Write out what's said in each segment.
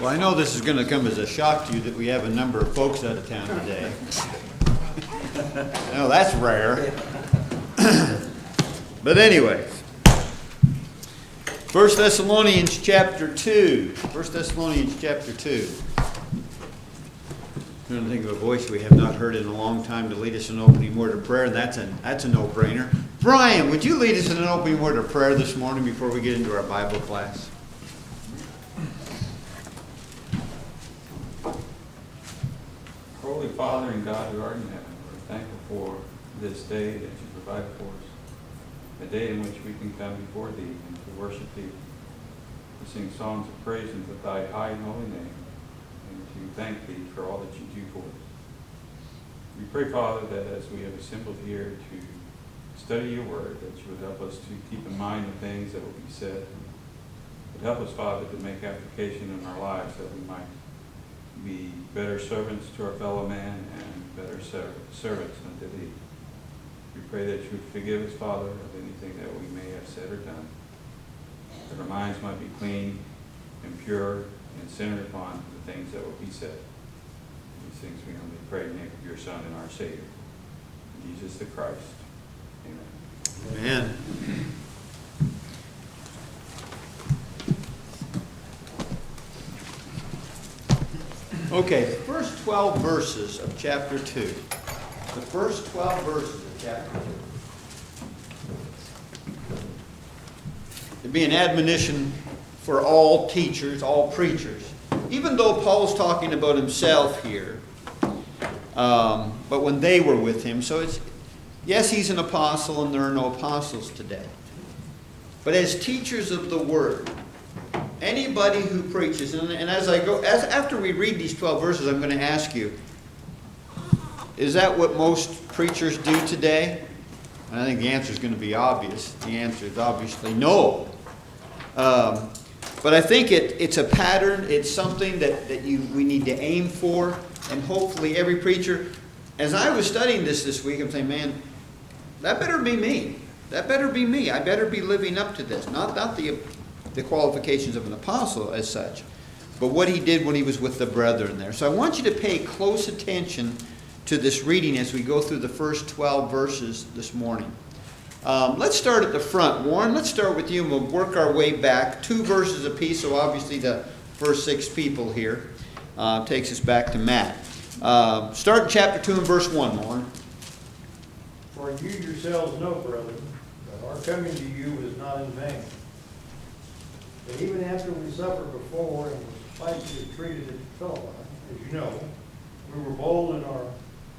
Well, I know this is going to come as a shock to you that we have a number of folks out of town today. No, that's rare. But anyway, 1 Thessalonians chapter 2. 1 Thessalonians chapter 2. I'm trying to think of a voice we have not heard in a long time to lead us in an opening word of prayer, and that's a no-brainer. Brian, would you lead us in an opening word of prayer this morning before we get into our Bible class? Holy Father and God who art in heaven, we're thankful for this day that you provide for us, a day in which we can come before thee and to worship thee, to sing songs of praise unto thy high and holy name, and to thank thee for all that you do for us. We pray, Father, that as we have assembled here to study your word, that you would help us to keep in mind the things that will be said. But help us, Father, to make application in our lives that we might be better servants to our fellow man and better servants unto thee. We pray that you would forgive us, Father, of anything that we may have said or done, that our minds might be clean and pure and centered upon the things that will be said. These things we only pray in the name of your Son and our Savior, Jesus the Christ. Amen. Amen. Okay, the first 12 verses of chapter 2. The first 12 verses of chapter 2. It'd be an admonition for all teachers, all preachers. Even though Paul's talking about himself here, but when they were with him, so it's, yes, he's an apostle and there are no apostles today. But as teachers of the word, anybody who preaches, and as I go, after we read these 12 verses, I'm going to ask you, is that what most preachers do today? And I think the answer is going to be obvious. The answer is obviously no. But I think it's a pattern. It's something that we need to aim for. And hopefully every preacher, as I was studying this week, I'm saying, man, that better be me. That better be me. I better be living up to this. Not the qualifications of an apostle as such, but what he did when he was with the brethren there. So I want you to pay close attention to this reading as we go through the first 12 verses this morning. Let's start at the front. Warren, let's start with you and we'll work our way back. 2 verses apiece, so obviously the first 6 people here takes us back to Matt. Start in chapter 2 and verse 1, Warren. For you yourselves know, brethren, that our coming to you is not in vain. But even after we suffered before and were spitefully treated at Philippi, as you know, we were bold in our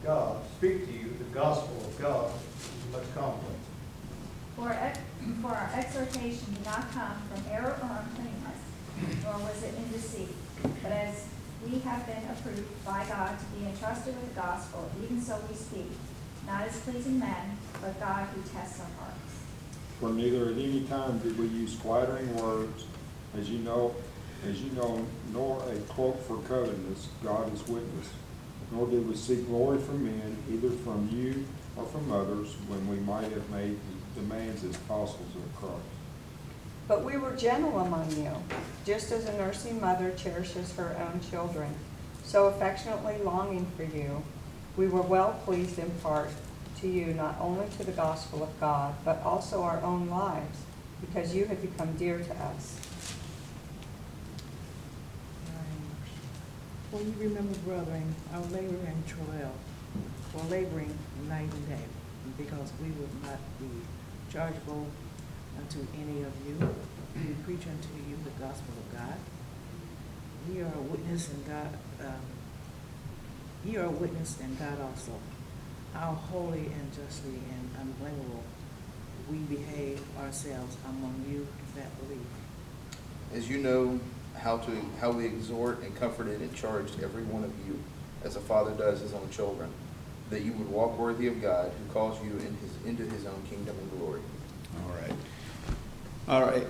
God, speak to you the gospel of God is much complex. For our exhortation did not come from error or uncleanness, nor was it in deceit. But as we have been approved by God to be entrusted with the gospel, even so we speak, not as pleasing men, but God who tests our hearts. For neither at any time did we use flattering words, as you know, nor a cloak for covetousness, God is witness. Nor did we seek glory from men, either from you or from others, when we might have made demands as apostles of Christ. But we were gentle among you, just as a nursing mother cherishes her own children, so affectionately longing for you. We were well pleased to impart to you not only to the gospel of God, but also our own lives, because you have become dear to us. For you remember, brethren, our labor and travail, for laboring night and day, because we would not be chargeable unto any of you. We preach unto you the gospel of God. Ye are a witness in God. Ye are a witness in God also, how holy and justly and unblameable we behave ourselves among you that believe. As you know how we exhort and comforted and charged every one of you, as a father does his own children, that you would walk worthy of God, who calls you into his own kingdom and glory. All right.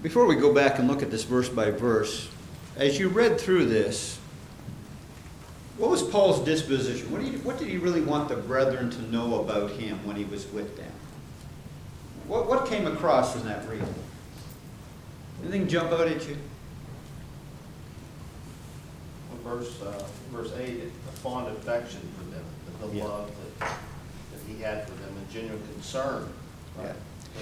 Before we go back and look at this verse by verse, as you read through this, what was Paul's disposition? What did he really want the brethren to know about him when he was with them? What came across in that reading? Anything jump out at you? verse 8, a fond affection for them, the Yeah. love that he had for them, a genuine concern. Right?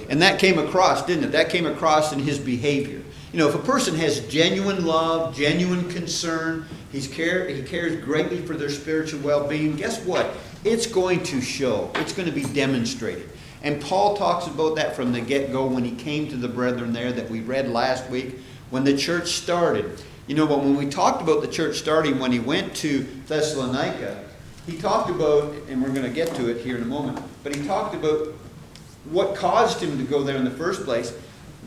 And that came across, didn't it? That came across in his behavior. You know, if a person has genuine love, genuine concern, he cares greatly for their spiritual well-being, guess what? It's going to show. It's going to be demonstrated. And Paul talks about that from the get-go when he came to the brethren there that we read last week when the church started. You know, when we talked about the church starting, when he went to Thessalonica, he talked about, and we're going to get to it here in a moment, but he talked about what caused him to go there in the first place.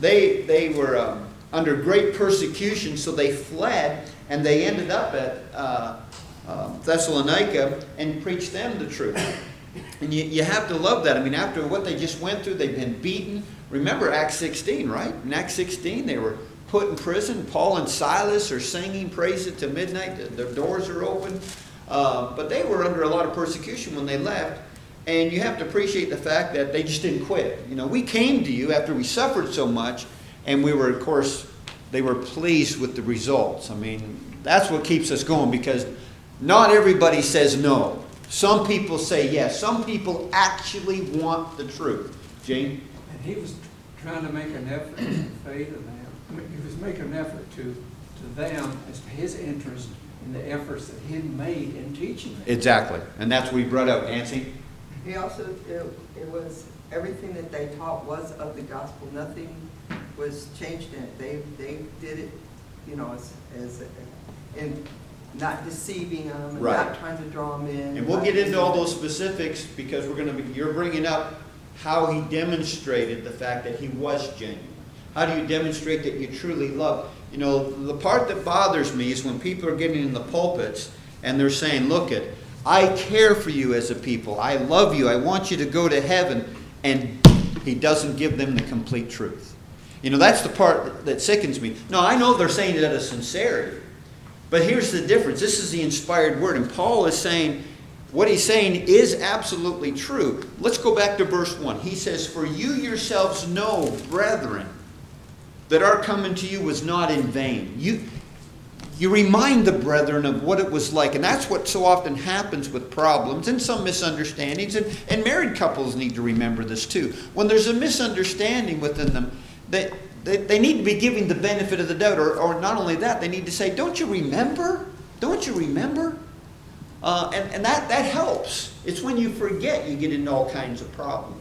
They were under great persecution, so they fled, and they ended up at Thessalonica and preached them the truth. And you have to love that. I mean, after what they just went through, they've been beaten. Remember Acts 16, right? In Acts 16, they were put in prison. Paul and Silas are singing praise it to midnight. Their doors are open. But they were under a lot of persecution when they left. And you have to appreciate the fact that they just didn't quit. You know, we came to you after we suffered so much, and we were, of course, they were pleased with the results. I mean, that's what keeps us going, because not everybody says no. Some people say yes. Some people actually want the truth. Jane? And he was trying to make an effort in faith of them. He was making an effort to them as to his interest in the efforts that he had made in teaching them. Exactly. And that's what we brought out. Nancy? He also, it was, everything that they taught was of the gospel. Nothing was changed in it. They did it, you know, as in not deceiving them and Right. not trying to draw them in. And we'll get into all those specifics, because you're bringing up how he demonstrated the fact that he was genuine. How do you demonstrate that you truly love? You know, the part that bothers me is when people are getting in the pulpits and they're saying, look it, I care for you as a people. I love you. I want you to go to heaven. And he doesn't give them the complete truth. You know, that's the part that sickens me. No, I know they're saying it out of sincerity. But here's the difference. This is the inspired word. And Paul is saying, what he's saying is absolutely true. Let's go back to verse 1. He says, for you yourselves know, brethren, that our coming to you was not in vain. You remind the brethren of what it was like. And that's what so often happens with problems and some misunderstandings. And married couples need to remember this too. When there's a misunderstanding within them, they need to be giving the benefit of the doubt. Or not only that, they need to say, don't you remember? Don't you remember? And that helps. It's when you forget you get into all kinds of problems.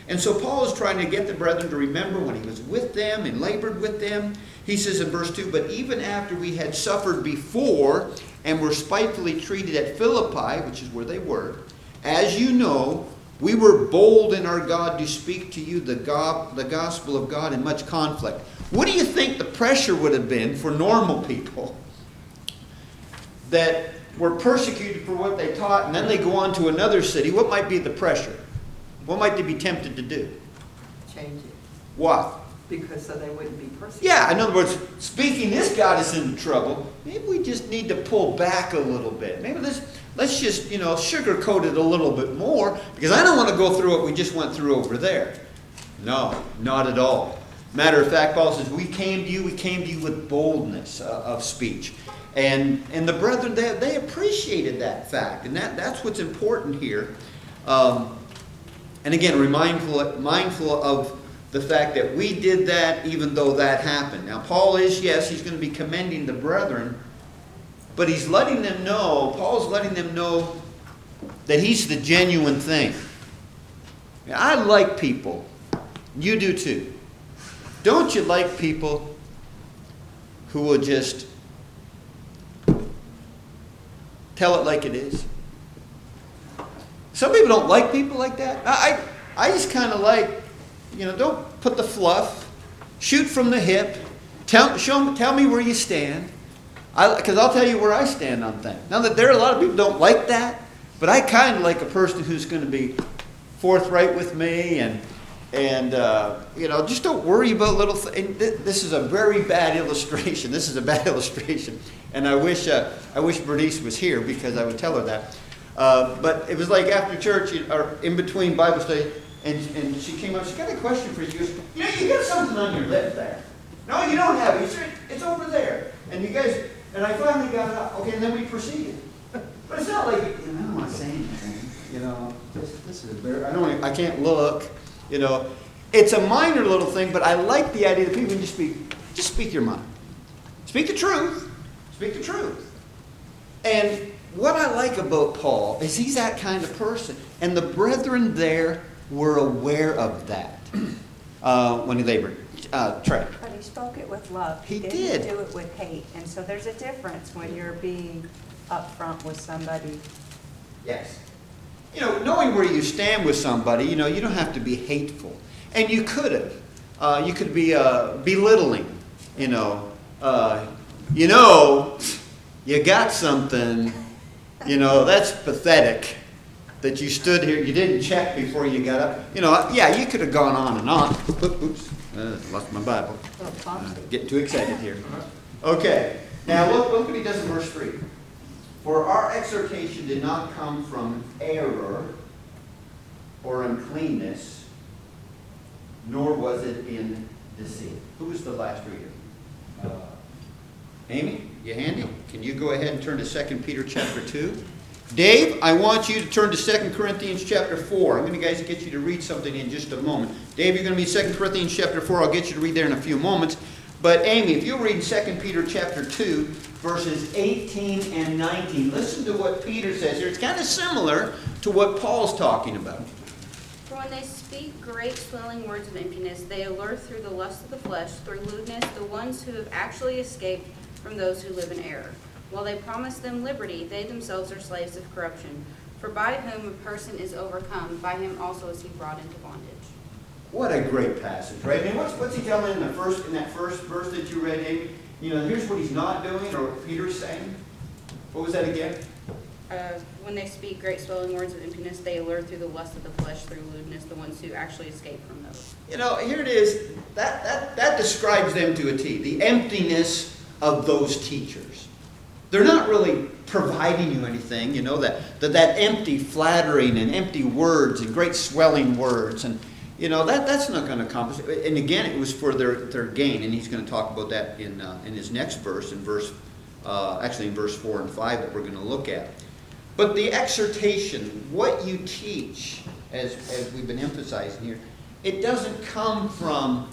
And so Paul is trying to get the brethren to remember when he was with them and labored with them. He says in verse 2, but even after we had suffered before and were spitefully treated at Philippi, which is where they were, as you know, we were bold in our God to speak to you the gospel of God in much conflict. What do you think the pressure would have been for normal people that were persecuted for what they taught, and then they go on to another city? What might be the pressure? What might they be tempted to do? Change it, Why? because so they wouldn't be persecuted. Yeah, in other words, speaking this got us into trouble. Maybe we just need to pull back a little bit. Maybe let's just, sugarcoat it a little bit more, because I don't want to go through what we just went through over there. No, not at all. Matter of fact, Paul says, we came to you with boldness of speech. And the brethren, they appreciated that fact. And that's what's important here. And again, mindful of the fact that we did that even though that happened. Now, Paul is, yes, he's going to be commending the brethren, but he's letting them know, Paul's letting them know that he's the genuine thing. I like people. You do too. Don't you like people who will just tell it like it is? Some people don't like people like that. I just kind of like, don't put the fluff. Shoot from the hip. Tell me where you stand. Because I'll tell you where I stand on things. Now, that there are a lot of people who don't like that, but I kind of like a person who's going to be forthright with me and just don't worry about little things. This is a very bad illustration. This is a bad illustration. And I wish Bernice was here, because I would tell her that. But it was like after church, or in between Bible study, and she came up, she got a question for you. She goes, you got something on your lip there. No, you don't have it. It's over there. And you guys, And I finally got it out. Okay, and then we proceeded. But it's not like, I don't want to say anything, this is embarrassing. I can't look, It's a minor little thing, but I like the idea that people can just speak your mind. Speak the truth. Speak the truth. And what I like about Paul is he's that kind of person. And the brethren there were aware of that when he labored. Trey. But he spoke it with love. He didn't did. do it with hate. And so there's a difference when you're being upfront with somebody. Yes. Knowing where you stand with somebody, you don't have to be hateful. And you could have. You could be belittling, you got something, that's pathetic that you stood here, you didn't check before you got up. Yeah, you could have gone on and on. Oops, lost my Bible. Getting too excited here. Okay, now look what he does in verse 3. For our exhortation did not come from error or uncleanness, nor was it in deceit. Who was the last reader? Amy, you handy? Can you go ahead and turn to 2 Peter chapter 2? Dave, I want you to turn to 2 Corinthians chapter 4. I'm going to get you to read something in just a moment. Dave, you're going to be 2 Corinthians chapter 4. I'll get you to read there in a few moments. But Amy, if you'll read 2 Peter chapter 2, verses 18 and 19. Listen to what Peter says here. It's kind of similar to what Paul's talking about. For when they speak great swelling words of emptiness, they allure through the lust of the flesh, through lewdness, the ones who have actually escaped from those who live in error. While they promise them liberty, they themselves are slaves of corruption. For by whom a person is overcome, by him also is he brought into bondage. What a great passage, right? I mean, what's he telling in that first verse that you read, Amy? Here's what he's not doing, or what Peter's saying. What was that again? When they speak great swelling words of emptiness, they allure through the lust of the flesh, through lewdness, the ones who actually escape from those. Here it is. That describes them to a T. The emptiness of those teachers. They're not really providing you anything, that empty flattering and empty words and great swelling words. And, that's not going to accomplish it. And again, it was for their gain. And he's going to talk about that in his next verse, in verse 4 and 5 that we're going to look at. But the exhortation, what you teach, as we've been emphasizing here, it doesn't come from,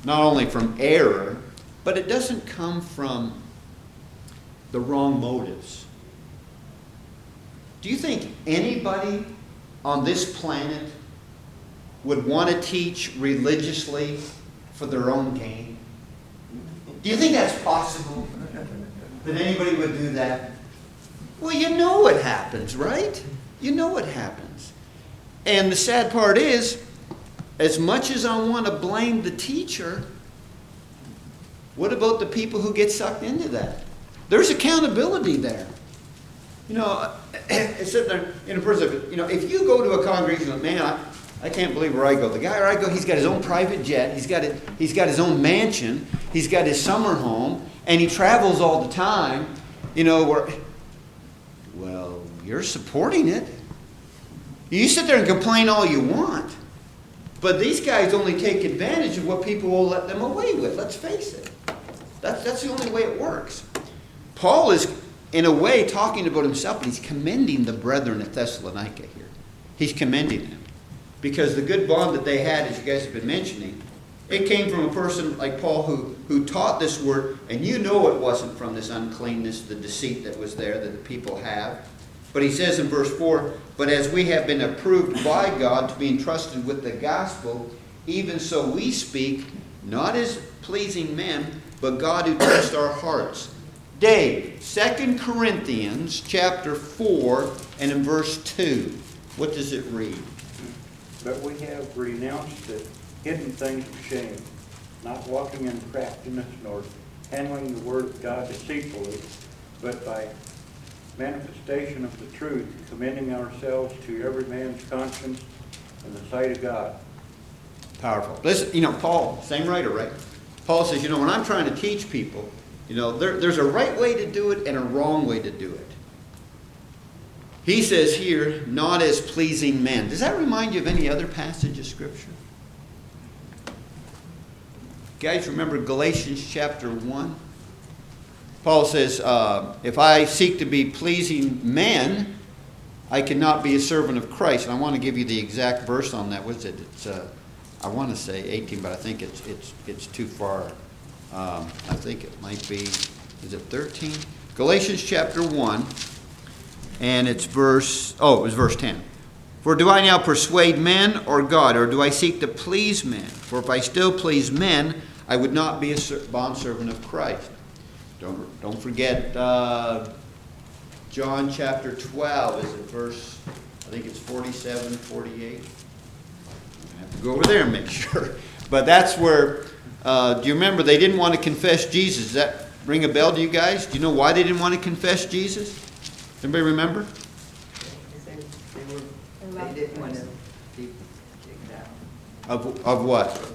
not only from error, but it doesn't come from the wrong motives. Do you think anybody on this planet would want to teach religiously for their own gain? Do you think that's possible? That anybody would do that? Well, you know what happens, right? You know what happens. And the sad part is, as much as I want to blame the teacher, what about the people who get sucked into that? There's accountability there. It's sitting there in a person. If you go to a congregation, man, I can't believe where I go. The guy where I go, he's got his own private jet. He's got his own mansion. He's got his summer home, and he travels all the time. Well, you're supporting it. You sit there and complain all you want, but these guys only take advantage of what people will let them away with. Let's face it. That's the only way it works. Paul is, in a way, talking about himself, but he's commending the brethren at Thessalonica here. He's commending them. Because the good bond that they had, as you guys have been mentioning, it came from a person like Paul who taught this word, and it wasn't from this uncleanness, the deceit that was there that the people have. But he says in verse 4, but as we have been approved by God to be entrusted with the gospel, even so we speak, not as pleasing men, but God who tests our hearts. Dave, 2 Corinthians chapter 4 and in verse 2. What does it read? But we have renounced the hidden things of shame, not walking in craftiness, nor handling the word of God deceitfully, but by manifestation of the truth, commending ourselves to every man's conscience in the sight of God. Powerful. Listen, Paul, same writer, right? Paul says, when I'm trying to teach people, there's a right way to do it and a wrong way to do it. He says here, not as pleasing men. Does that remind you of any other passage of Scripture? Guys, remember Galatians chapter 1? Paul says, if I seek to be pleasing men, I cannot be a servant of Christ. And I want to give you the exact verse on that. What is it? It's I want to say 18, but I think it's too far. I think it might be, is it 13? Galatians chapter 1, and it's it was verse 10. For do I now persuade men or God, or do I seek to please men? For if I still please men, I would not be a bondservant of Christ. Don't forget John chapter 12, is it verse, I think it's 47, 48. I have to go over there and make sure. But that's where, do you remember they didn't want to confess Jesus? Does that ring a bell to you guys? Do you know why they didn't want to confess Jesus? Anybody remember? They didn't want to be kicked out. Of what?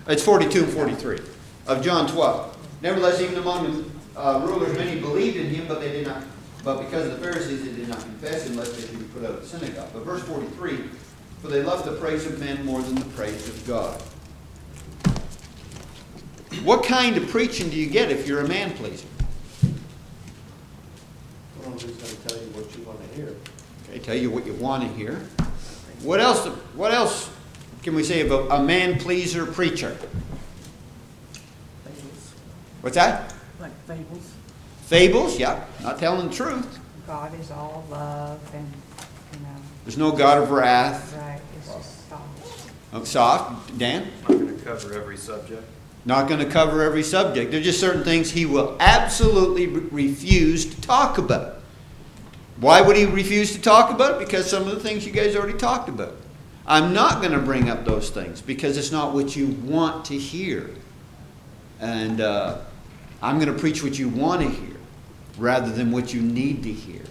It's 42 and 43 of John 12. Nevertheless, even among the rulers, many believed in him, but they did not. But because of the Pharisees, they did not confess him, lest they should be put out of the synagogue. But verse 43, for they love the praise of men more than the praise of God. What kind of preaching do you get if you're a man pleaser? Well, I'm just going to tell you what you want to hear. Okay, tell you what you want to hear. What else can we say about a man pleaser preacher? Fables. What's that? Like fables. Fables, yeah, not telling the truth. God is all love and, There's no God of wrath. right, it's just soft. Oh, soft, Dan? Not going to cover every subject. Not going to cover every subject. There's just certain things he will absolutely refuse to talk about. Why would he refuse to talk about it? Because some of the things you guys already talked about. I'm not going to bring up those things because it's not what you want to hear. And I'm going to preach what you want to hear rather than what you need to hear.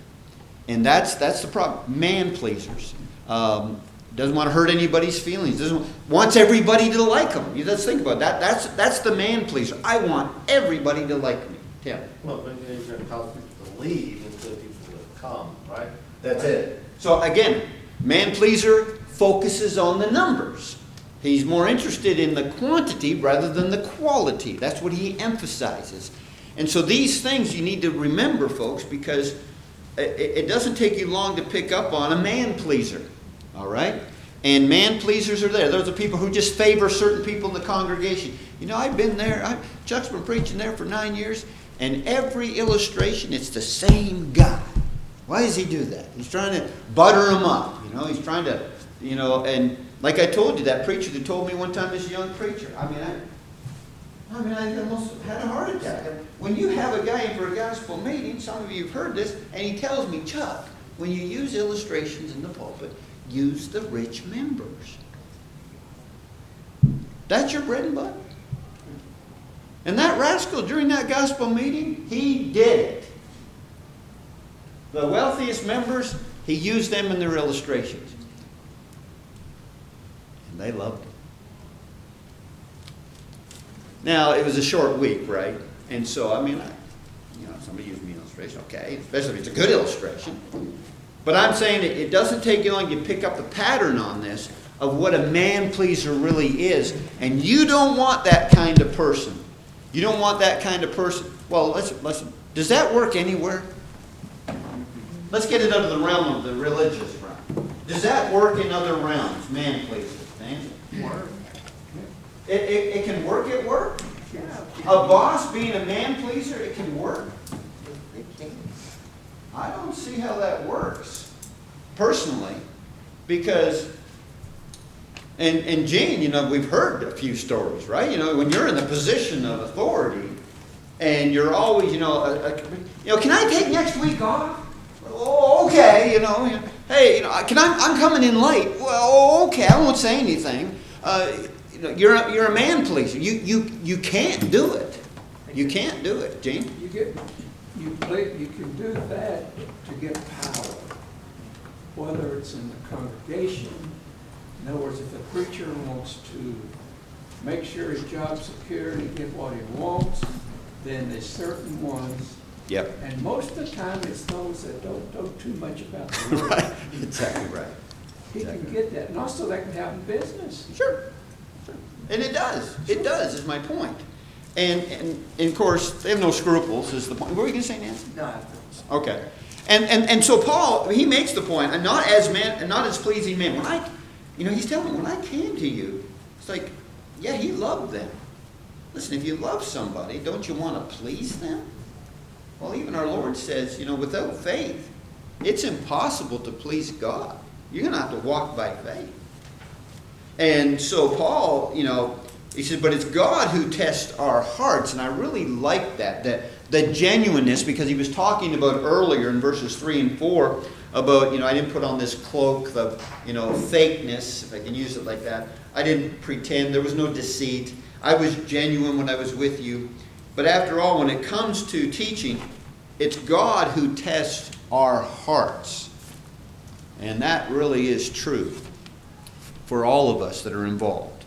And that's the problem. Man pleasers. Doesn't want to hurt anybody's feelings. Wants everybody to like him. Let's think about that. That's the man pleaser. I want everybody to like me. Tim. Well, but you're going to cause people to leave instead of people to come, right? That's it. So again, man pleaser focuses on the numbers. He's more interested in the quantity rather than the quality. That's what he emphasizes. And so these things you need to remember, folks, because it doesn't take you long to pick up on a man pleaser. All right? And man pleasers are there. Those are people who just favor certain people in the congregation. You know, I've been there. Chuck's been preaching there for 9 years, and every illustration, it's the same guy. Why does he do that? He's trying to butter him up. You know, he's trying to, and like I told you, that preacher that told me one time, this young preacher, I almost had a heart attack. When you have a guy in for a gospel meeting, some of you have heard this, and he tells me, Chuck, when you use illustrations in the pulpit, use the rich members. That's your bread and butter. And that rascal, during that gospel meeting, he did it. The wealthiest members, he used them in their illustrations. And they loved him. Now, it was a short week, right? And so, somebody used me an illustration, okay, especially if it's a good illustration. But I'm saying it doesn't take you long to pick up the pattern on this of what a man pleaser really is. And you don't want that kind of person. You don't want that kind of person. Well, listen. Does that work anywhere? Let's get it out of the realm of the religious realm. Does that work in other realms, man pleasers? Work. It can work at work. A boss being a man pleaser, it can work. I don't see how that works, personally, because, and Gene, we've heard a few stories, right? When you're in the position of authority, and you're always, can I take next week off? Oh, okay, hey, I'm coming in late. Well, okay, I won't say anything. You're a man pleaser. You can't do it. You can't do it, Gene. You can do that to get power, whether it's in the congregation. In other words, if the preacher wants to make sure his job's secure and get what he wants, then there's certain ones. Yep. And most of the time, it's those that don't know too much about the word. Right. Exactly right. He can get that, and also that can happen in business. Sure. And it does. It does, is my point. And of course, they have no scruples, is the point. What were you going to say, Nancy? No, Okay. And so Paul, he makes the point, and not as pleasing man. He's telling them, when I came to you, it's like, yeah, he loved them. Listen, if you love somebody, don't you want to please them? Well, even our Lord says, without faith, it's impossible to please God. You're going to have to walk by faith. And so Paul, he said, but it's God who tests our hearts. And I really like that the genuineness, because he was talking about earlier in verses 3 and 4 about, I didn't put on this cloak of, fakeness, if I can use it like that. I didn't pretend. There was no deceit. I was genuine when I was with you. But after all, when it comes to teaching, it's God who tests our hearts. And that really is true for all of us that are involved.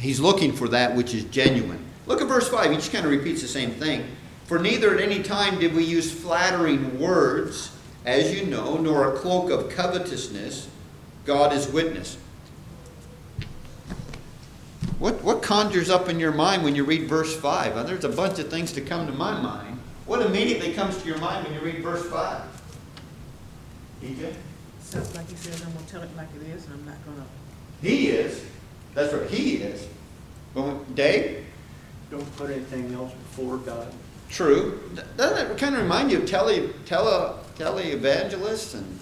He's looking for that which is genuine. Look at verse 5. He just kind of repeats the same thing. For neither at any time did we use flattering words, as you know, nor a cloak of covetousness. God is witness. What conjures up in your mind when you read verse 5? Well, there's a bunch of things to come to my mind. What immediately comes to your mind when you read verse 5? DJ? Sounds like he says, I'm going to tell it like it is, and I'm not going to. He is. That's right, he is. But Dave? Don't put anything else before God. True. Doesn't it kind of remind you of televangelists and,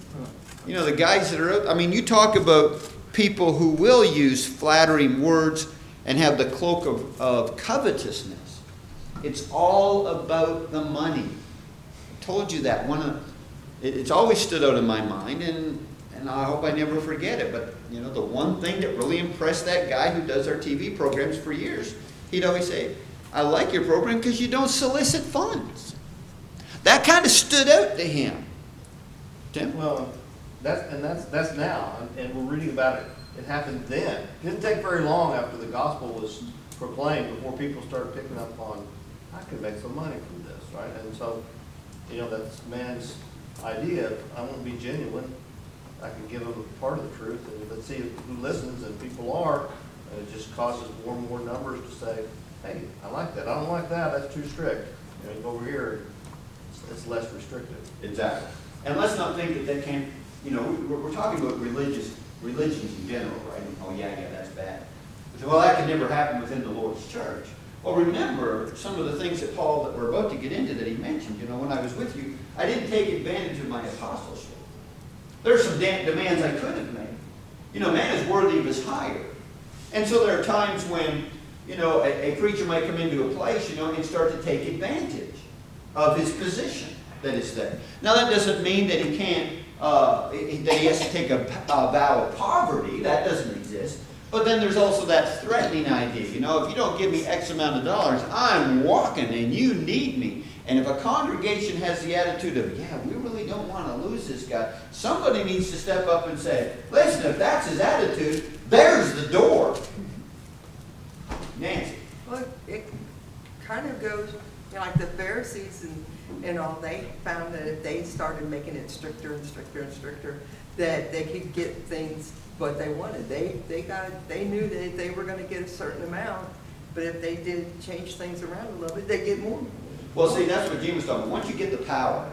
the guys that are out? You talk about people who will use flattering words and have the cloak of covetousness. It's all about the money. I told you that. It's always stood out in my mind, and I hope I never forget it. But, the one thing that really impressed that guy who does our TV programs for years, he'd always say, I like your program because you don't solicit funds. That kind of stood out to him. Tim? Well, that's now, and we're reading about it. It happened then. It didn't take very long after the gospel was proclaimed before people started picking up on, I could make some money from this, right? And so, that's man's idea. I want to be genuine. I can give them part of the truth, and let's see who listens, and people are, and it just causes more and more numbers to say, hey, I like that. I don't like that. That's too strict. You go over here, it's less restrictive. Exactly. And let's not think that can't, we're talking about religions in general, right? Oh, yeah, that's bad. Well, that can never happen within the Lord's church. Well, remember some of the things that Paul, that we're about to get into, that he mentioned. When I was with you, I didn't take advantage of my apostleship. There's some demands I could have made. Man is worthy of his hire. And so there are times when, a preacher might come into a place, and start to take advantage of his position that is there. Now, that doesn't mean that he can't, that he has to take a vow of poverty. That doesn't exist. But then there's also that threatening idea. If you don't give me X amount of dollars, I'm walking and you need me. And if a congregation has the attitude of, yeah, we really don't want to lose this guy, somebody needs to step up and say, listen, if that's his attitude, there's the door. Nancy. Well, it kind of goes, like the Pharisees and all, they found that if they started making it stricter and stricter and stricter, that they could get things what they wanted. They knew that they were going to get a certain amount, but if they did change things around a little bit, they'd get more. Well, see, that's what Gene was talking about. Once you get the power,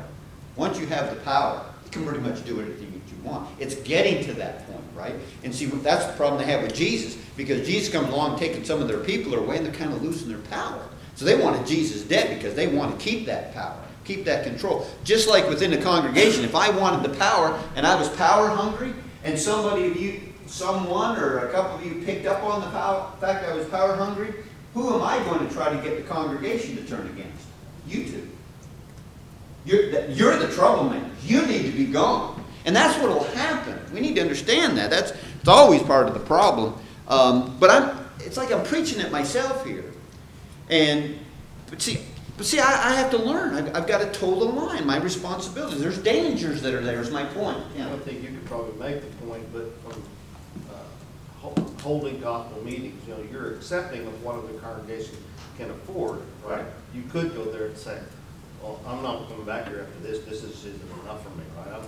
once you have the power, you can pretty much do anything that you want. It's getting to that point, right? And see, that's the problem they have with Jesus, because Jesus comes along taking some of their people away, and they're kind of losing their power. So they wanted Jesus dead because they want to keep that power, keep that control. Just like within the congregation, if I wanted the power and I was power hungry, and someone or a couple of you picked up on the fact I was power hungry, who am I going to try to get the congregation to turn against? You two. You're the troublemakers. You need to be gone. And that's what will happen. We need to understand that. It's always part of the problem. But it's like I'm preaching it myself here. But see, I have to learn. I've got to toe the line. My responsibilities. There's dangers that are there. Is my point. I don't think you could probably make the point, but from holding gospel meetings, you're accepting of what the congregation can afford, right? You could go there and say, well, I'm not coming back here after this. This isn't enough for me, right?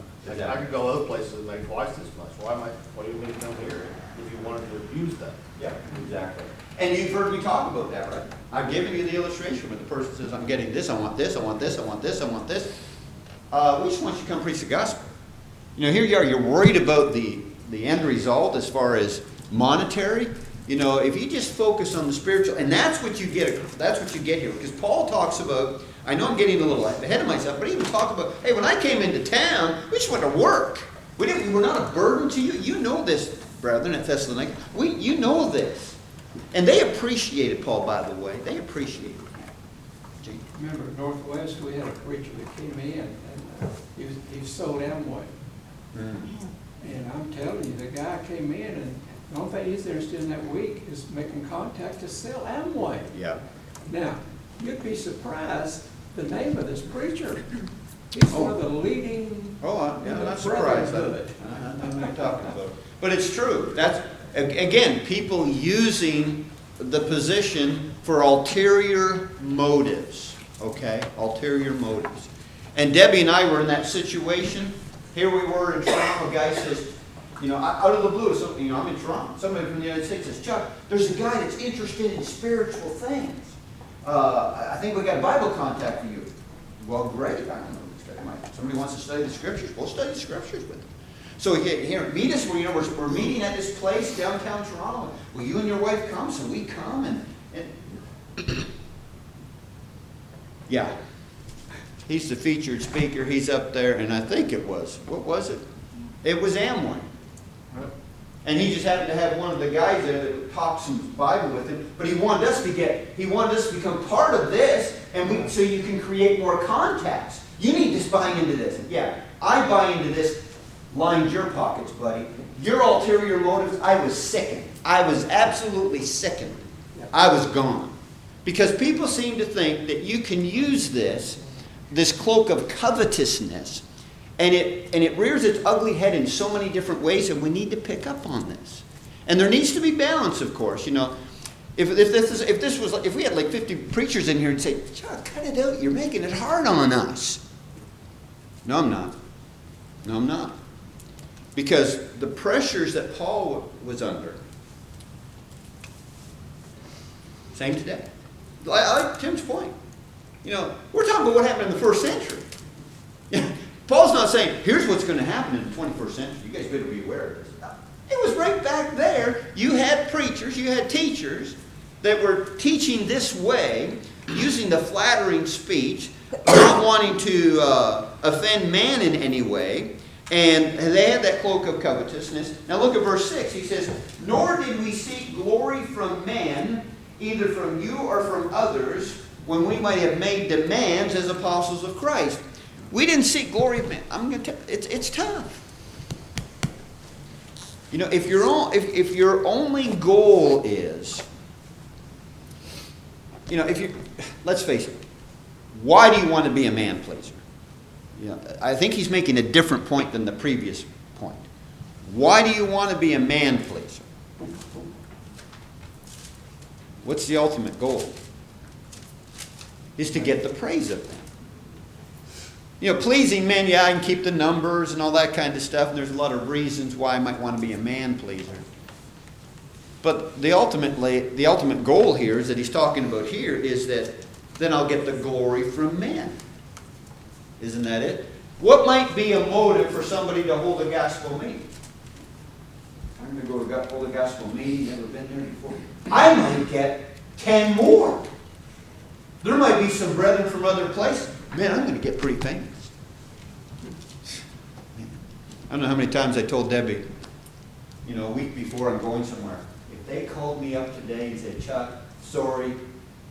I could go other places and make twice as much. Why do you mean to come here? if you wanted to abuse them. Yeah, exactly. And you've heard me talk about that, right? I've given you the illustration when the person says, I'm getting this, I want this, I want this, I want this, I want this. We just want you to come preach the gospel. You know, here you are, you're worried about the end result as far as monetary. You know, if you just focus on the spiritual, and that's what you get here. Because Paul talks about, I know I'm getting a little ahead of myself, but he even talks about, hey, when I came into town, we just went to work. We were not a burden to you. You know this, brethren, at Thessalonica. You know this. And they appreciated Paul, by the way. They appreciated him. Gene? Remember, at Northwest, we had a preacher that came in, and he sold Amway. And I'm telling you, the guy came in, and the only thing he's interested in that week is making contact to sell Amway. Yeah. Now, you'd be surprised, the name of this preacher, he's one of the leading. I'm not surprised. I'm not talking about it. But it's true. That's, again, people using the position for ulterior motives. Okay? Ulterior motives. And Debbie and I were in that situation. Here we were in Toronto. A guy says, you know, out of the blue, so, you know, I'm in Toronto. Somebody from the United States says, Chuck, there's a guy that's interested in spiritual things. I think we got Bible contact for you. Well, great. I don't know this guy might. Somebody wants to study the scriptures. We'll study the scriptures with him. So here, meet us. You know, we're meeting at this place downtown Toronto. Will you and your wife come? So we come and yeah. He's the featured speaker. He's up there, and I think it was, what was it? It was Amway. And he just happened to have one of the guys there that talked some Bible with him. But he wanted us to become part of this, and so you can create more contacts. You need to buy into this. And yeah, I buy into this. Lined your pockets, buddy. Your ulterior motives, I was sickened. I was absolutely sickened. I was gone. Because people seem to think that you can use this cloak of covetousness, and it rears its ugly head in so many different ways, and we need to pick up on this. And there needs to be balance, of course. You know, if we had like 50 preachers in here and say, Chuck, cut it out. You're making it hard on us. No, I'm not. No, I'm not. Because the pressures that Paul was under, same today. I like Tim's point. You know, we're talking about what happened in the first century. Paul's not saying, here's what's going to happen in the 21st century. You guys better be aware of this. It was right back there. You had preachers, you had teachers that were teaching this way, using the flattering speech, not wanting to offend man in any way. And they had that cloak of covetousness. Now look at verse 6. He says, nor did we seek glory from men, either from you or from others, when we might have made demands as apostles of Christ. We didn't seek glory of men. I'm going to tell you, it's tough. You know, if your only goal is, you know, let's face it, why do you want to be a man pleaser? You know, I think he's making a different point than the previous point. Why do you want to be a man pleaser? What's the ultimate goal? Is to get the praise of them. You know, pleasing men, yeah, I can keep the numbers and all that kind of stuff, and there's a lot of reasons why I might want to be a man pleaser. But the ultimate goal here is that he's talking about here is that then I'll get the glory from men. Isn't that it? What might be a motive for somebody to hold a gospel meeting? I'm going to go to hold a gospel meeting, never been there before. I might get 10 more. There might be some brethren from other places. Man, I'm going to get pretty famous. I don't know how many times I told Debbie, you know, a week before I'm going somewhere, if they called me up today and said, Chuck, sorry,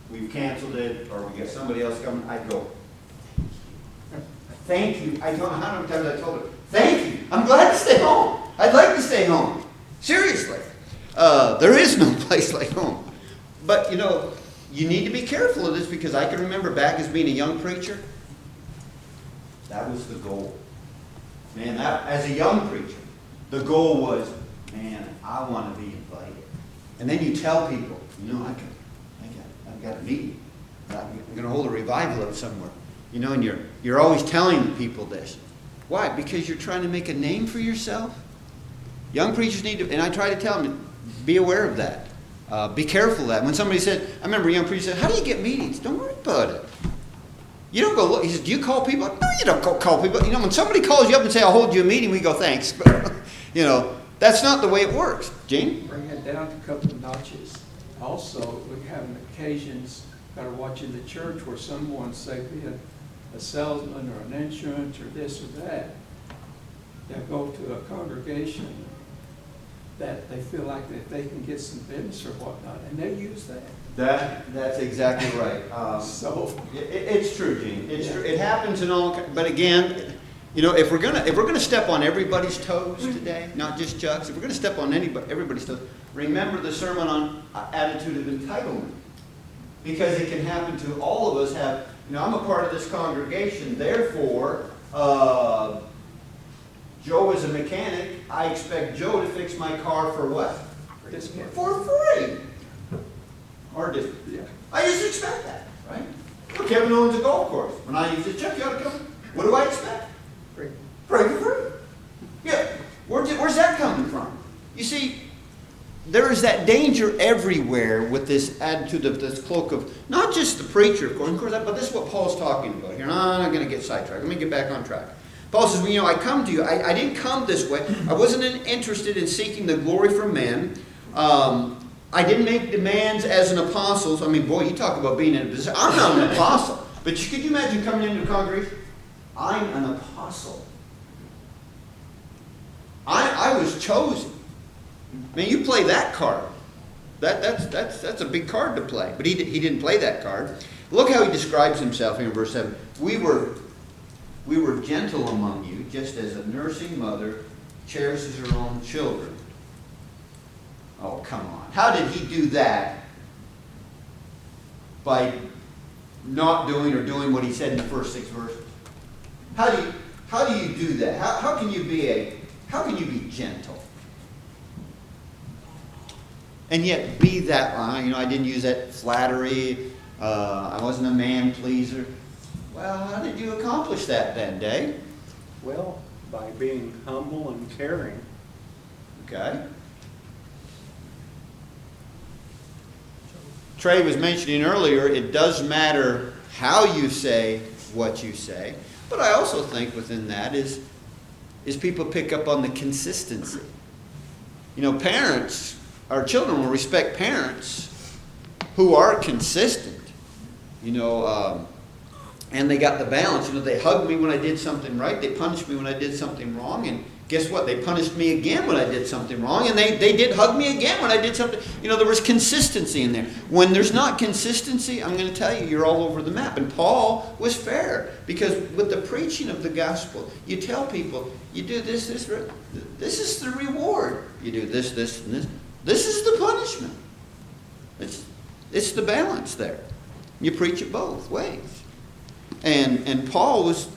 we've canceled it, or we got somebody else coming, I'd go, thank you. I don't know how many times I told her, thank you. I'm glad to stay home. I'd like to stay home. Seriously. There is no place like home. But, you know, you need to be careful of this, because I can remember back as being a young preacher, that was the goal. Man, as a young preacher, the goal was, man, I want to be invited. And then you tell people, you know, I've got a meeting. I'm going to hold a revival up somewhere. You know, and you're always telling people this. Why? Because you're trying to make a name for yourself? Young preachers need to, and I try to tell them, be aware of that. Be careful of that. When somebody said, I remember a young preacher said, how do you get meetings? Don't worry about it. You don't go look. He says, do you call people? No, you don't go call people. You know, when somebody calls you up and say, I'll hold you a meeting, we go, thanks. But, you know, that's not the way it works. Gene? Bring it down to a couple of notches. Also, we're having occasions, gotta watch in the church where someone, say, be a salesman or an insurance or this or that, they'll go to a congregation that they feel like that they can get some business or whatnot, and they use that. That's exactly right. So It's true, Gene. It's true. It happens in all. But again, you know, if we're gonna step on everybody's toes today, not just Chuck's, if we're gonna step on everybody's toes, remember the sermon on attitude of entitlement, because it can happen to all of us. I'm a part of this congregation, therefore, Joe is a mechanic. I expect Joe to fix my car for what? For free. Or different. yeah. I just expect that, right? Well, Kevin owns a golf course. When I use it, Chuck, you ought to come. What do I expect? Free. Free for free. Yeah. Where's that coming from? You see, there is that danger everywhere with this attitude of this cloak of, not just the preacher, of course, but this is what Paul's talking about here. No, I'm not going to get sidetracked. Let me get back on track. Paul says, well, I come to you. I didn't come this way. I wasn't interested in seeking the glory from men. I didn't make demands as an apostle. So, I mean, boy, you talk about being in a position. I'm not an apostle. But could you imagine coming into a congregation? I'm an apostle. I was chosen. Man, you play that card. That's a big card to play. But he didn't play that card. Look how he describes himself here in verse 7. We were gentle among you, just as a nursing mother cherishes her own children. Oh, come on. How did he do that? By not doing or doing what he said in the first 6 verses. How do you do that? How can you be gentle? And yet be that, I didn't use that flattery. I wasn't a man pleaser. Well, how did you accomplish that then, Dave? Well, by being humble and caring. Okay. Trey was mentioning earlier, it does matter how you say what you say. But I also think within that is people pick up on the consistency. Parents, our children will respect parents who are consistent. And they got the balance. They hugged me when I did something right. They punished me when I did something wrong. And guess what? They punished me again when I did something wrong. And they did hug me again when I did something. There was consistency in there. When there's not consistency, I'm going to tell you, you're all over the map. And Paul was fair. Because with the preaching of the gospel, you tell people, you do this is the reward. You do this, and this. This is the punishment. It's the balance there. You preach it both ways. And Paul was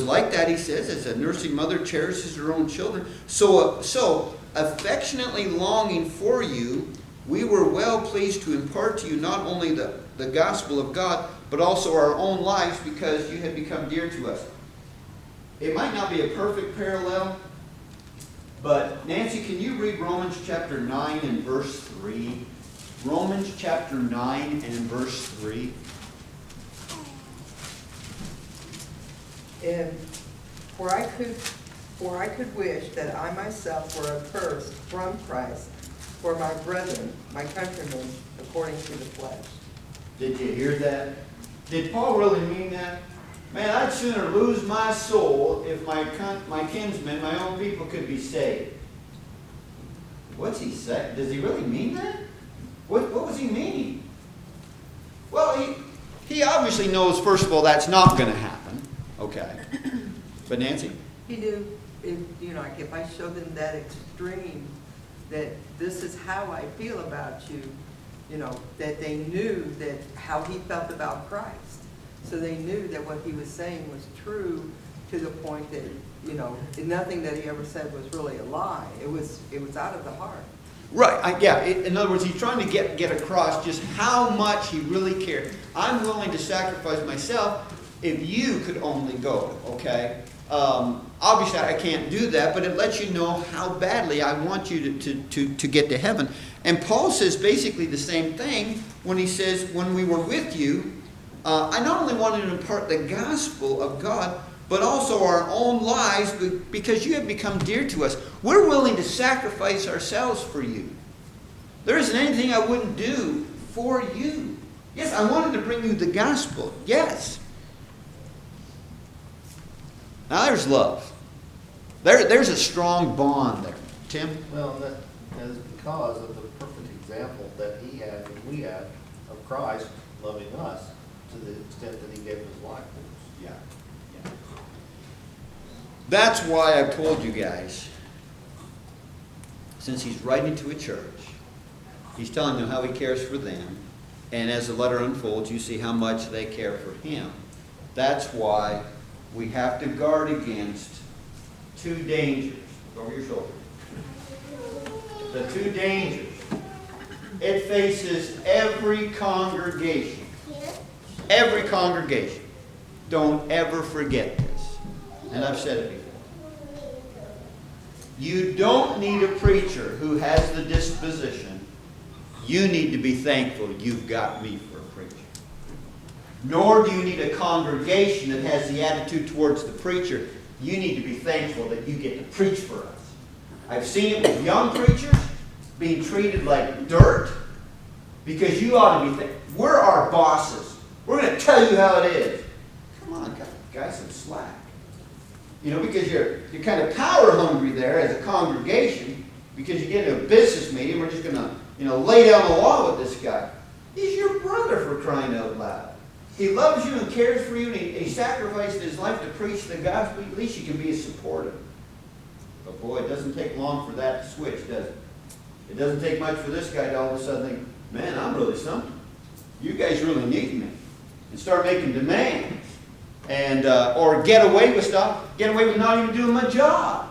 like that. He says, as a nursing mother cherishes her own children, so affectionately longing for you, we were well pleased to impart to you not only the gospel of God, but also our own lives, because you had become dear to us. It might not be a perfect parallel, but Nancy, can you read Romans chapter 9 and verse 3? Romans chapter 9 and verse 3. And for I could wish that I myself were accursed from Christ for my brethren, my countrymen, according to the flesh. Did you hear that? Did Paul really mean that? Man, I'd sooner lose my soul if my kinsmen, my own people, could be saved. What's he saying? Does he really mean that? What was he meaning? Well, he obviously knows, first of all, that's not going to happen. Okay. But Nancy? He knew, if I showed them that extreme, that this is how I feel about you, that they knew that how he felt about Christ. So they knew that what he was saying was true, to the point that, nothing that he ever said was really a lie. It was out of the heart. Right. In other words, he's trying to get across just how much he really cared. I'm willing to sacrifice myself if you could only go, okay? Obviously, I can't do that, but it lets you know how badly I want you to get to heaven. And Paul says basically the same thing when he says, when we were with you, I not only wanted to impart the gospel of God, but also our own lives, because you have become dear to us. We're willing to sacrifice ourselves for you. There isn't anything I wouldn't do for you. Yes, I wanted to bring you the gospel. Yes. Now there's love. There's a strong bond there. Tim? Well, that is because of the perfect example that he had and we have of Christ loving us to the extent that he gave his life for us. Yeah. That's why I've told you guys, since he's writing to a church, he's telling them how he cares for them, and as the letter unfolds, you see how much they care for him. That's why we have to guard against two dangers. Look over your shoulder. The two dangers. It faces every congregation. Every congregation. Don't ever forget this. And I've said it before. You don't need a preacher who has the disposition. You need to be thankful you've got me for a preacher. Nor do you need a congregation that has the attitude towards the preacher. You need to be thankful that you get to preach for us. I've seen it with young preachers being treated like dirt because you ought to be thankful. We're our bosses. We're going to tell you how it is. Come on, guys, some slack. You know, because you're kind of power hungry there as a congregation because you get into a business meeting. We're just going to, lay down the law with this guy. He's your brother, for crying out loud. He loves you and cares for you, and he sacrificed his life to preach the gospel. At least you can be supportive. But boy, it doesn't take long for that to switch, does it? It doesn't take much for this guy to all of a sudden think, man, I'm really something. You guys really need me. And start making demands. And or get away with stuff. Get away with not even doing my job.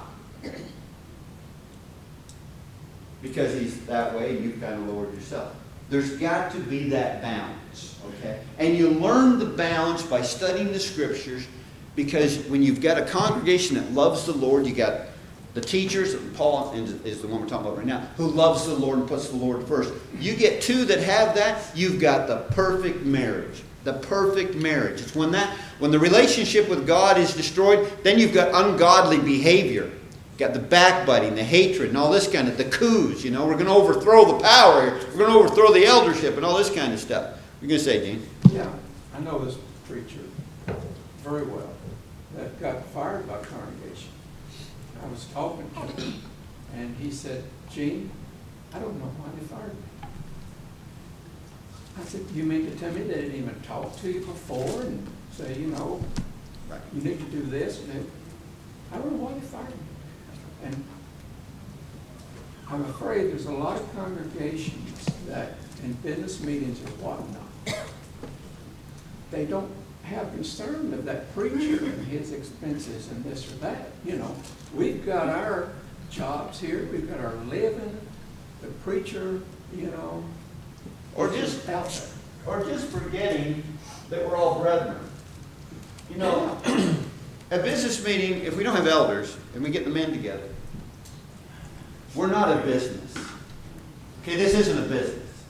Because he's that way, and you've kind of lowered yourself. There's got to be that balance, okay? And you learn the balance by studying the Scriptures, because when you've got a congregation that loves the Lord, you got the teachers, Paul is the one we're talking about right now, who loves the Lord and puts the Lord first. You get two that have that, you've got the perfect marriage. The perfect marriage. It's when the relationship with God is destroyed, then you've got ungodly behavior. You've got the backbiting, the hatred, and all this kind of, the coups, we're going to overthrow the power, we're going to overthrow the eldership, and all this kind of stuff. What are you going to say, Dean? Yeah, I know this preacher very well that got fired by congregation. I was talking to him, and he said, Gene, I don't know why they fired me. I said, you mean to tell me they didn't even talk to you before and say, you need to do this? And I don't know why they fired me. And I'm afraid there's a lot of congregations that in business meetings or whatnot, they don't have concern of that preacher and his expenses and this or that. We've got our jobs here, we've got our living, the preacher, Or just forgetting that we're all brethren. A business meeting, if we don't have elders and we get the men together, we're not a business. Okay, this isn't a business.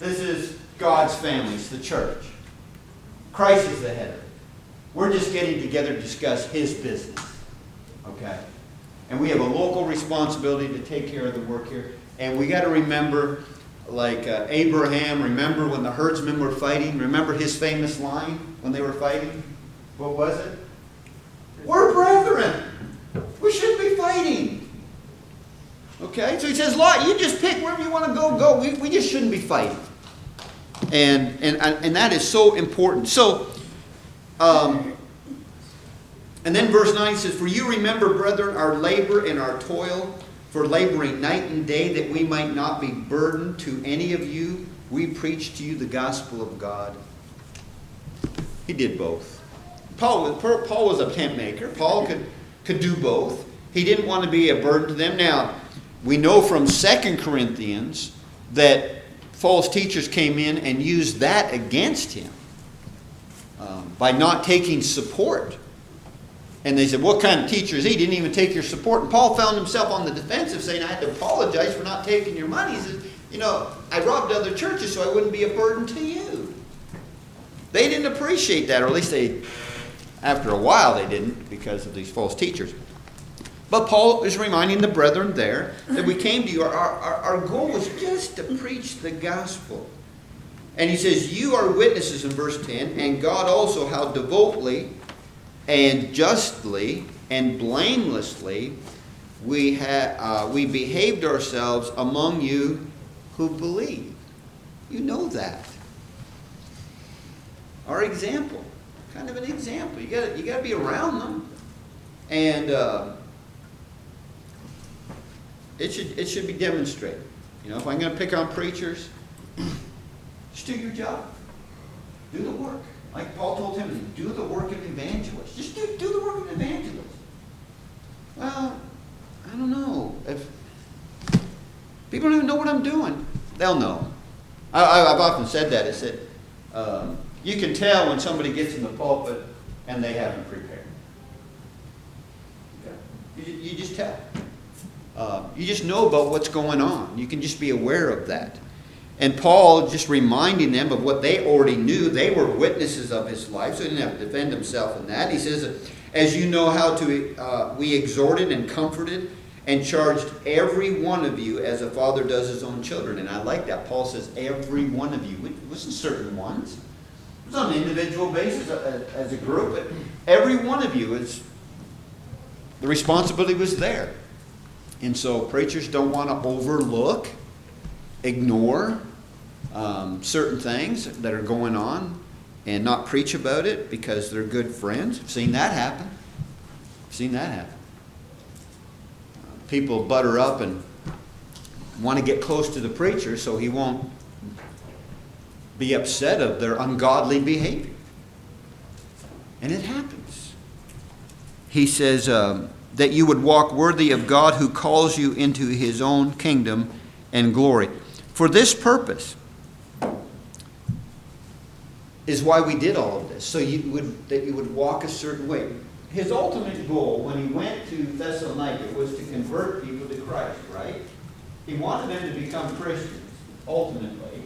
This is God's family, it's the church. Christ is the head of it. We're just getting together to discuss his business. Okay? And we have a local responsibility to take care of the work here. And we got to remember, like Abraham, remember when the herdsmen were fighting? Remember his famous line when they were fighting? What was it? We're brethren. We shouldn't be fighting. Okay? So he says, Lot, you just pick wherever you want to go. We just shouldn't be fighting. And that is so important. So, and then verse 9 says, for you remember, brethren, our labor and our toil, for laboring night and day, that we might not be burdened to any of you. We preach to you the gospel of God. He did both. Paul was a tent maker. Paul could do both. He didn't want to be a burden to them. Now, we know from 2 Corinthians that false teachers came in and used that against him by not taking support And they said, what kind of teacher is he? Didn't even take your support. And Paul found himself on the defensive saying, I had to apologize for not taking your money. He says, I robbed other churches so I wouldn't be a burden to you. They didn't appreciate that, or at least after a while they didn't, because of these false teachers. But Paul is reminding the brethren there that we came to you. Our goal was just to preach the gospel. And he says, you are witnesses in verse 10, and God also how devoutly and justly and blamelessly we behaved ourselves among you who believe. You know that. Our example, kind of an example. You got to be around them, and it should be demonstrated. If I'm going to pick on preachers, just do your job. Do the work. Like Paul told Timothy, do the work of evangelist. Just do the work of evangelist. Well, I don't know. If people don't even know what I'm doing, they'll know. I've often said that. I said, you can tell when somebody gets in the pulpit and they haven't prepared. Okay? You just tell. You just know about what's going on. You can just be aware of that. And Paul just reminding them of what they already knew. They were witnesses of his life, so he didn't have to defend himself in that. He says, as you know how we exhorted and comforted and charged every one of you as a father does his own children. And I like that. Paul says, every one of you. It wasn't certain ones. It was on an individual basis as a group. But every one of you, the responsibility was there. And so preachers don't want to overlook, ignore certain things that are going on and not preach about it because they're good friends. I've seen that happen. People butter up and want to get close to the preacher so he won't be upset of their ungodly behavior. And it happens. He says that you would walk worthy of God who calls you into his own kingdom and glory. For this purpose is why we did all of this, so that you would walk a certain way. His ultimate goal when he went to Thessalonica was to convert people to Christ, right? He wanted them to become Christians, ultimately.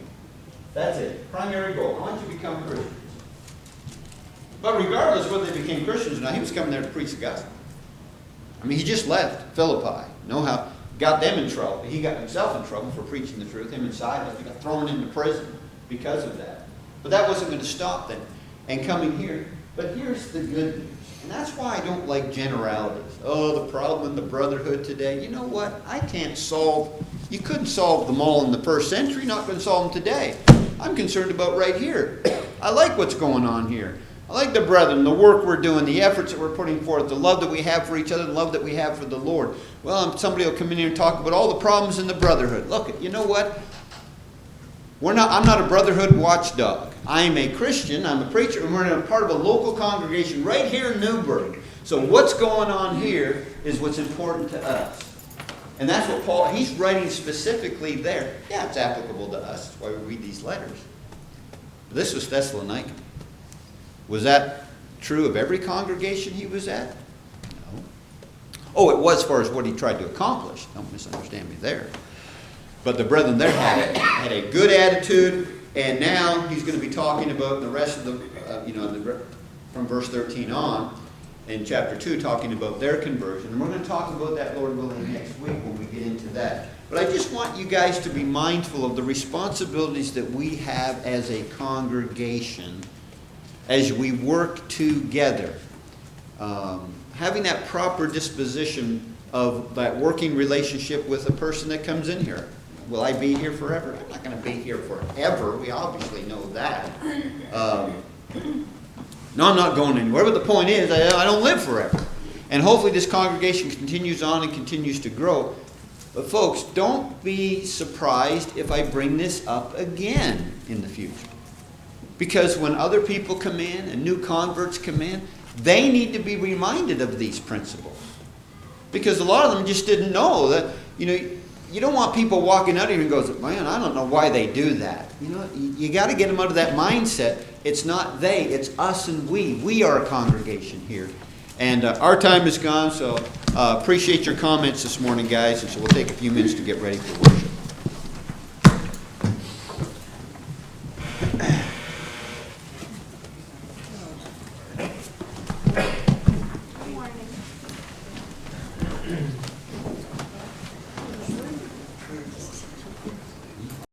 That's it. Primary goal. I want you to become Christians. But regardless whether they became Christians or not, he was coming there to preach the gospel. I mean, he just left Philippi. Got them in trouble. He got himself in trouble for preaching the truth. Him and Silas, they got thrown into prison because of that. But that wasn't going to stop them. And coming here. But here's the good news. And that's why I don't like generalities. Oh, the problem in the brotherhood today. You know what? You couldn't solve them all in the first century. Not going to solve them today. I'm concerned about right here. I like what's going on here. I like the brethren, the work we're doing, the efforts that we're putting forth, the love that we have for each other, the love that we have for the Lord. Well, somebody will come in here and talk about all the problems in the brotherhood. Look, you know what? I'm not a brotherhood watchdog. I am a Christian, I'm a preacher, and we're in a part of a local congregation right here in Newburgh. So what's going on here is what's important to us. And that's what Paul, he's writing specifically there. Yeah, it's applicable to us. That's why we read these letters. But this was Thessalonica. Was that true of every congregation he was at? No. Oh, it was as far as what he tried to accomplish. Don't misunderstand me there. But the brethren there had a good attitude, and now he's going to be talking about the rest of from verse 13 on, in chapter 2, talking about their conversion. And we're going to talk about that, Lord willing, next week when we get into that. But I just want you guys to be mindful of the responsibilities that we have as a congregation as we work together. Having that proper disposition of that working relationship with a person that comes in here. Will I be here forever? I'm not going to be here forever. We obviously know that. No, I'm not going anywhere. But the point is, I don't live forever. And hopefully this congregation continues on and continues to grow. But folks, don't be surprised if I bring this up again in the future. Because when other people come in and new converts come in, they need to be reminded of these principles. Because a lot of them just didn't know that, you don't want people walking out here and goes, man, I don't know why they do that. You got to get them out of that mindset. It's not they, it's us and we. We are a congregation here. And our time is gone, so appreciate your comments this morning, guys, and so we'll take a few minutes to get ready for worship. Good morning.